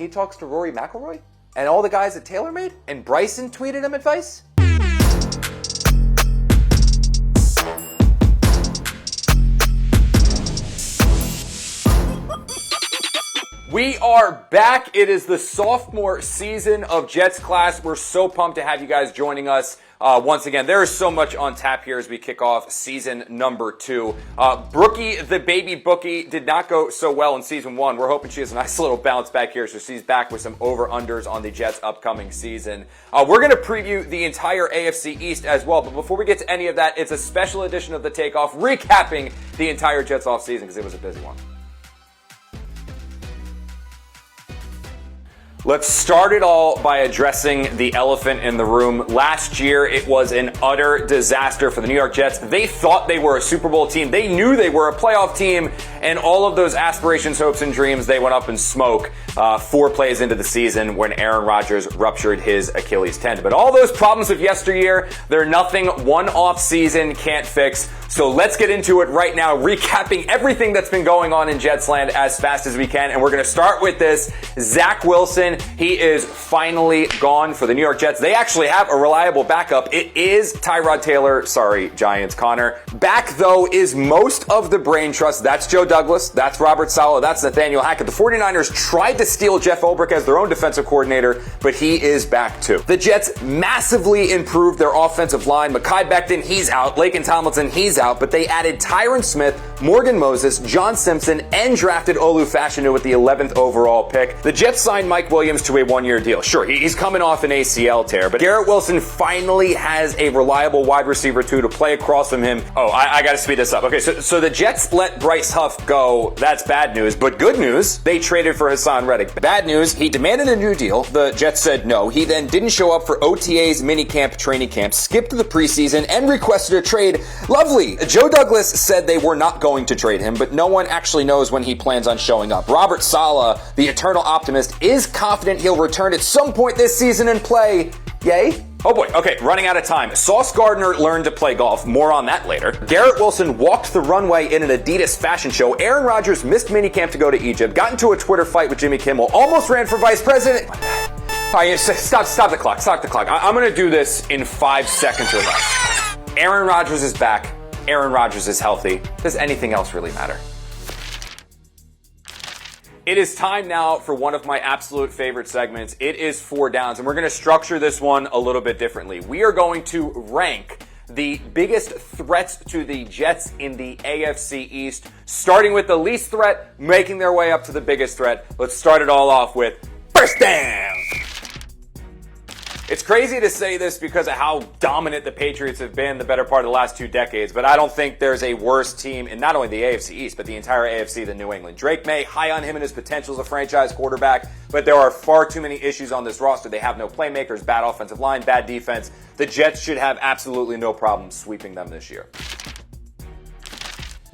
he talks to Rory McIlroy and all the guys at TaylorMade, and Bryson tweeted him advice? We are back. It is the sophomore season of Jets class. We're so pumped to have you guys joining us. Once again, there is so much on tap here as we kick off season number 2. Brookie the Baby Bookie did not go so well in season 1. We're hoping she has a nice little bounce back here, so she's back with some over-unders on the Jets' upcoming season. We're going to preview the entire AFC East as well, but before we get to any of that, it's a special edition of The Takeoff, recapping the entire Jets offseason because it was a busy one. Let's start it all by addressing the elephant in the room. Last year, it was an utter disaster for the New York Jets. They thought they were a Super Bowl team. They knew they were a playoff team, and all of those aspirations, hopes, and dreams, they went up in smoke 4 plays into the season when Aaron Rodgers ruptured his Achilles tendon. But all those problems of yesteryear, they're nothing one off season can't fix. So let's get into it right now, recapping everything that's been going on in Jetsland as fast as we can. And we're going to start with this. Zach Wilson, he is finally gone for the New York Jets. They actually have a reliable backup. It is Tyrod Taylor. Sorry, Giants, Connor. Back, though, is most of the brain trust. That's Joe Douglas. That's Robert Saleh. That's Nathaniel Hackett. The 49ers tried to steal Jeff Ulbrich as their own defensive coordinator, but he is back, too. The Jets massively improved their offensive line. Mekhi Becton, he's out. Laken Tomlinson, he's out. But they added Tyron Smith, Morgan Moses, John Simpson, and drafted Olu Fashanu with the 11th overall pick. The Jets signed Mike Williams to a 1-year deal. Sure, he's coming off an ACL tear, but Garrett Wilson finally has a reliable wide receiver, too, to play across from him. Oh, I got to speed this up. Okay, so the Jets let Bryce Huff go. That's bad news, but good news, they traded for Hassan Reddick. Bad news, he demanded a new deal. The Jets said no. He then didn't show up for OTAs, minicamp, training camp, skipped the preseason, and requested a trade. Lovely. Joe Douglas said they were not going to trade him, but no one actually knows when he plans on showing up. Robert Saleh, the eternal optimist, is confident he'll return at some point this season and play. Yay? Oh boy, okay, running out of time. Sauce Gardner learned to play golf. More on that later. Garrett Wilson walked the runway in an Adidas fashion show. Aaron Rodgers missed minicamp to go to Egypt, got into a Twitter fight with Jimmy Kimmel, almost ran for vice president. All right, stop the clock. I'm going to do this in 5 seconds or less. Aaron Rodgers is back. Aaron Rodgers is healthy. Does anything else really matter? It is time now for one of my absolute favorite segments. It is 4 Downs, and we're going to structure this one a little bit differently. We are going to rank the biggest threats to the Jets in the AFC East, starting with the least threat, making their way up to the biggest threat. Let's start it all off with first down. It's crazy to say this because of how dominant the Patriots have been the better part of the last 2 decades, but I don't think there's a worse team in not only the AFC East, but the entire AFC than New England. Drake May, high on him and his potential as a franchise quarterback, but there are far too many issues on this roster. They have no playmakers, bad offensive line, bad defense. The Jets should have absolutely no problem sweeping them this year.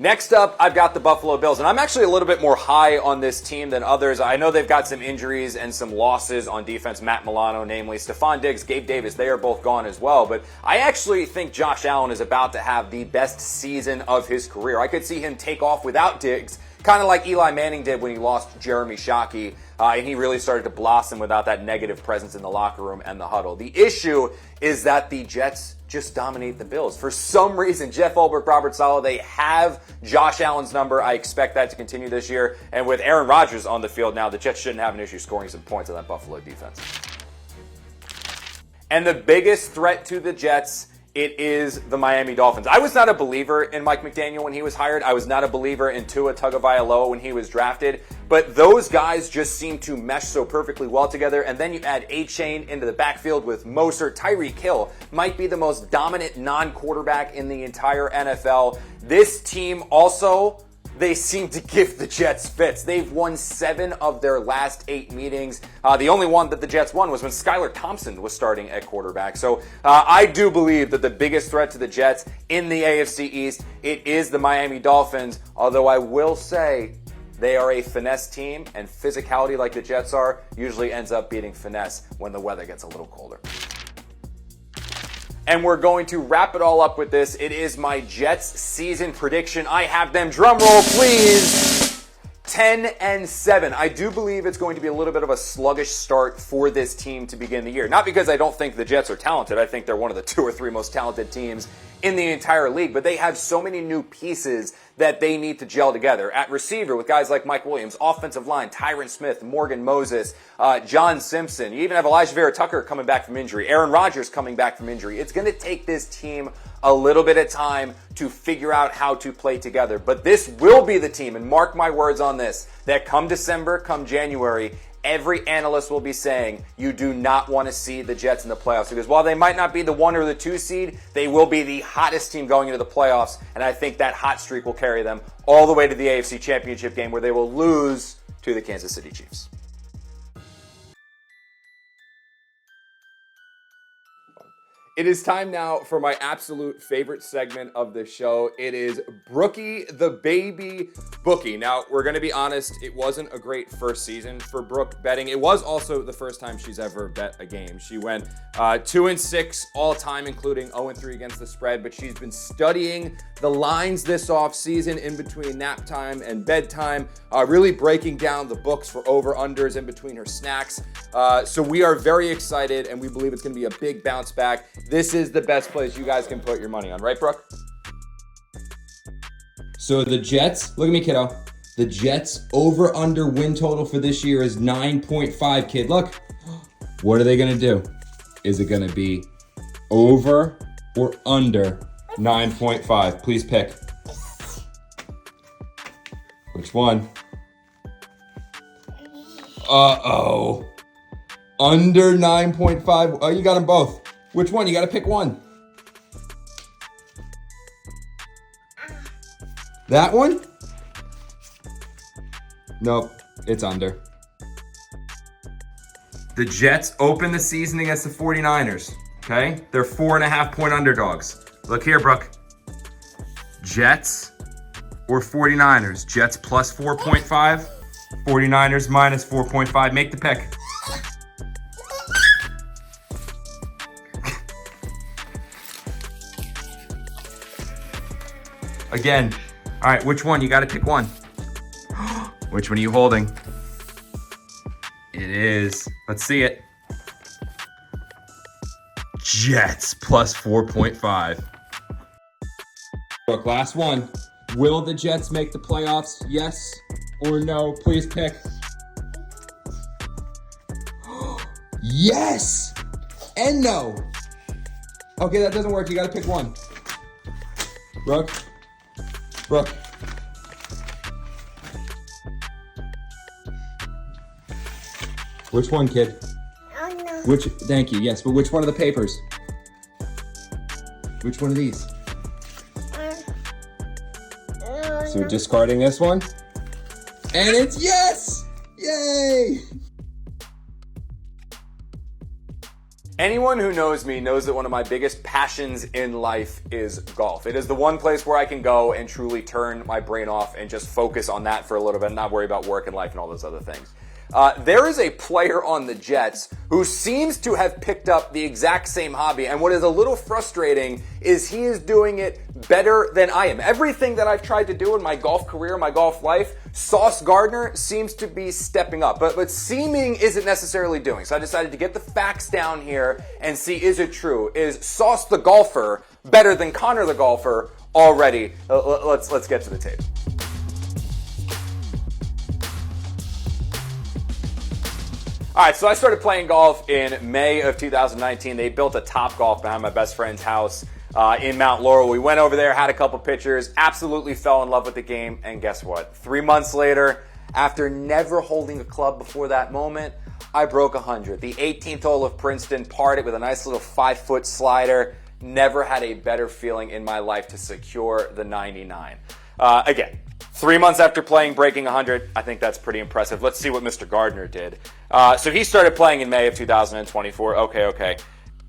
Next up, I've got the Buffalo Bills, and I'm actually a little bit more high on this team than others. I know they've got some injuries and some losses on defense, Matt Milano, namely Stephon Diggs, Gabe Davis, they are both gone as well, but I actually think Josh Allen is about to have the best season of his career. I could see him take off without Diggs, kind of like Eli Manning did when he lost Jeremy Shockey, and he really started to blossom without that negative presence in the locker room and the huddle. The issue is that the Jets just dominate the Bills. For some reason, Jeff Ulbrich, Robert Saleh, they have Josh Allen's number. I expect that to continue this year. And with Aaron Rodgers on the field now, the Jets shouldn't have an issue scoring some points on that Buffalo defense. And the biggest threat to the Jets, it is the Miami Dolphins. I was not a believer in Mike McDaniel when he was hired. I was not a believer in Tua Tagovailoa when he was drafted. But those guys just seem to mesh so perfectly well together. And then you add A-Chain into the backfield with Mostert. Tyreek Hill might be the most dominant non-quarterback in the entire NFL. This team also, they seem to give the Jets fits. They've won 7 of their last 8 meetings. The only one that the Jets won was when Skylar Thompson was starting at quarterback. So I do believe that the biggest threat to the Jets in the AFC East, it is the Miami Dolphins. Although I will say they are a finesse team, and physicality like the Jets are usually ends up beating finesse when the weather gets a little colder. And we're going to wrap it all up with this. It is my Jets season prediction. I have them, drum roll please, 10-7. I do believe it's going to be a little bit of a sluggish start for this team to begin the year. Not because I don't think the Jets are talented. I think they're one of the 2 or 3 most talented teams in the entire league, but they have so many new pieces that they need to gel together. At receiver with guys like Mike Williams, offensive line, Tyron Smith, Morgan Moses, John Simpson. You even have Elijah Vera Tucker coming back from injury, Aaron Rodgers coming back from injury. It's going to take this team a little bit of time to figure out how to play together. But this will be the team, and mark my words on this, that come December, come January, every analyst will be saying you do not want to see the Jets in the playoffs, because while they might not be the 1 or the 2 seed, they will be the hottest team going into the playoffs, and I think that hot streak will carry them all the way to the AFC Championship game, where they will lose to the Kansas City Chiefs. It is time now for my absolute favorite segment of the show. It is Brookie the Baby Bookie. Now, we're going to be honest, it wasn't a great first season for Brooke betting. It was also the first time she's ever bet a game. She went 2-6 all time, including 0-3 against the spread, but she's been studying the lines this offseason in between nap time and bedtime, really breaking down the books for over-unders in between her snacks. So we are very excited, and we believe it's going to be a big bounce back. This is the best place you guys can put your money on, right, Brooke? So the Jets, look at me, kiddo. The Jets over-under win total for this year is 9.5, kid. Look, what are they going to do? Is it going to be over or under 9.5? Please pick. Which one? Uh-oh. Under 9.5. Oh, you got them both. Which one? You got to pick one. That one? Nope, it's under. The Jets open the season against the 49ers, okay? They're 4.5-point underdogs. Look here, Brooke. Jets or 49ers? Jets plus 4.5, 49ers minus 4.5. Make the pick. Again. All right, which one? You got to pick one. Which one are you holding? It is. Let's see it. Jets plus 4.5. Look, last one. Will the Jets make the playoffs? Yes or no? Please pick. Yes and no. Okay, that doesn't work. You got to pick one. Brooke. Brooke. Which one, kid? Oh, no. Which? Thank you. Yes, but which one of the papers? Which one of these? So discarding this one, and it's yes! Yay! Anyone who knows me knows that one of my biggest passions in life is golf. It is the one place where I can go and truly turn my brain off and just focus on that for a little bit and not worry about work and life and all those other things. There is a player on the Jets who seems to have picked up the exact same hobby, and what is a little frustrating is he is doing it better than I am. Everything that I've tried to do in my golf career, my golf life, Sauce Gardner seems to be stepping up, but seeming isn't necessarily doing. So I decided to get the facts down here and see, is it true? Is Sauce the golfer better than Connor the golfer already? Let's get to the tape. All right, so I started playing golf in May of 2019. They built a Topgolf behind my best friend's house in Mount Laurel. We went over there, had a couple pictures, absolutely fell in love with the game, and guess what? 3 months later, after never holding a club before that moment, I broke 100. The 18th hole of Princeton, parred it with a nice little 5-foot slider. Never had a better feeling in my life to secure the 99. Again, 3 months after playing, breaking 100, I think that's pretty impressive. Let's see what Mr. Gardner did. So he started playing in May of 2024. Okay.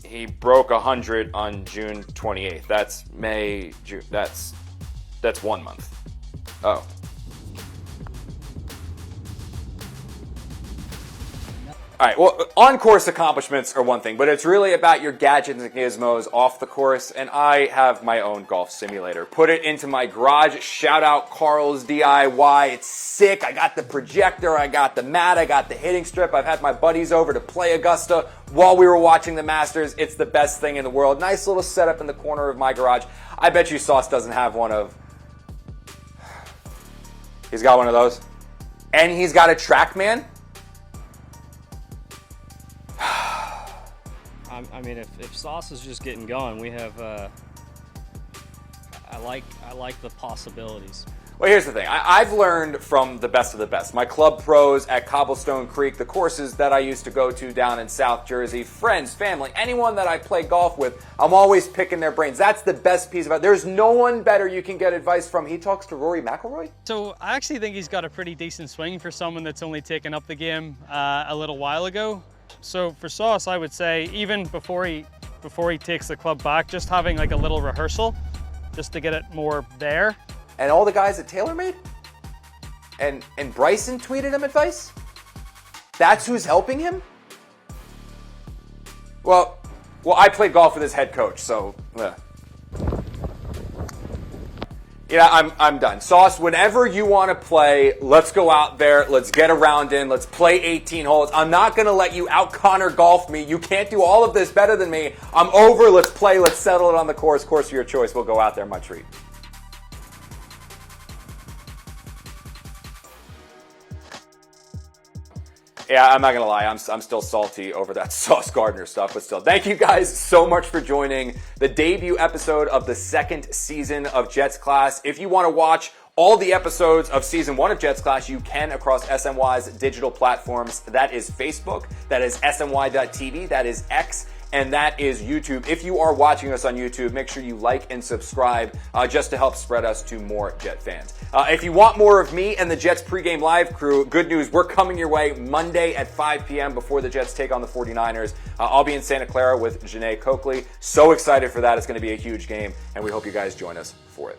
He broke 100 on June 28th. That's May, June. That's 1 month. Oh. All All right, well, on-course accomplishments are one thing, but it's really about your gadgets and gizmos off the course, and I have my own golf simulator. Put it into my garage. Shout out Carl's DIY. It's sick. I got the projector, I got the mat, I got the hitting strip. I've had my buddies over to play Augusta while we were watching the Masters. It's the best thing in the world. Nice little setup in the corner of my garage. I bet you Sauce doesn't have one of... He's got one of those. And he's got a TrackMan. I mean, if Sauce is just getting going, we have. I like the possibilities. Well, here's the thing. I've learned from the best of the best. My club pros at Cobblestone Creek, the courses that I used to go to down in South Jersey, friends, family, anyone that I play golf with, I'm always picking their brains. That's the best piece about it. There's no one better you can get advice from. He talks to Rory McIlroy? So I actually think he's got a pretty decent swing for someone that's only taken up the game a little while ago. So for Sauce, I would say even before he takes the club back, just having like a little rehearsal, just to get it more there. And all the guys at TaylorMade? And Bryson tweeted him advice? That's who's helping him? Well, I played golf with his head coach, so... Yeah, I'm done. Sauce, whenever you want to play, let's go out there, let's get a round in, let's play 18 holes. I'm not going to let you out-Connor golf me. You can't do all of this better than me. I'm over, let's play, let's settle it on the course. Course of your choice, we'll go out there, my treat. Yeah, I'm not going to lie. I'm still salty over that Sauce Gardner stuff, but still. Thank you guys so much for joining the debut episode of the second season of Jets Class. If you want to watch all the episodes of season 1 of Jets Class, you can across SNY's digital platforms. That is Facebook, that is SNY.TV, that is X, and that is YouTube. If you are watching us on YouTube, make sure you like and subscribe just to help spread us to more Jet fans. If you want more of me and the Jets pregame live crew, good news, we're coming your way Monday at 5 p.m. before the Jets take on the 49ers. I'll be in Santa Clara with Janae Coakley. So excited for that. It's going to be a huge game, and we hope you guys join us for it.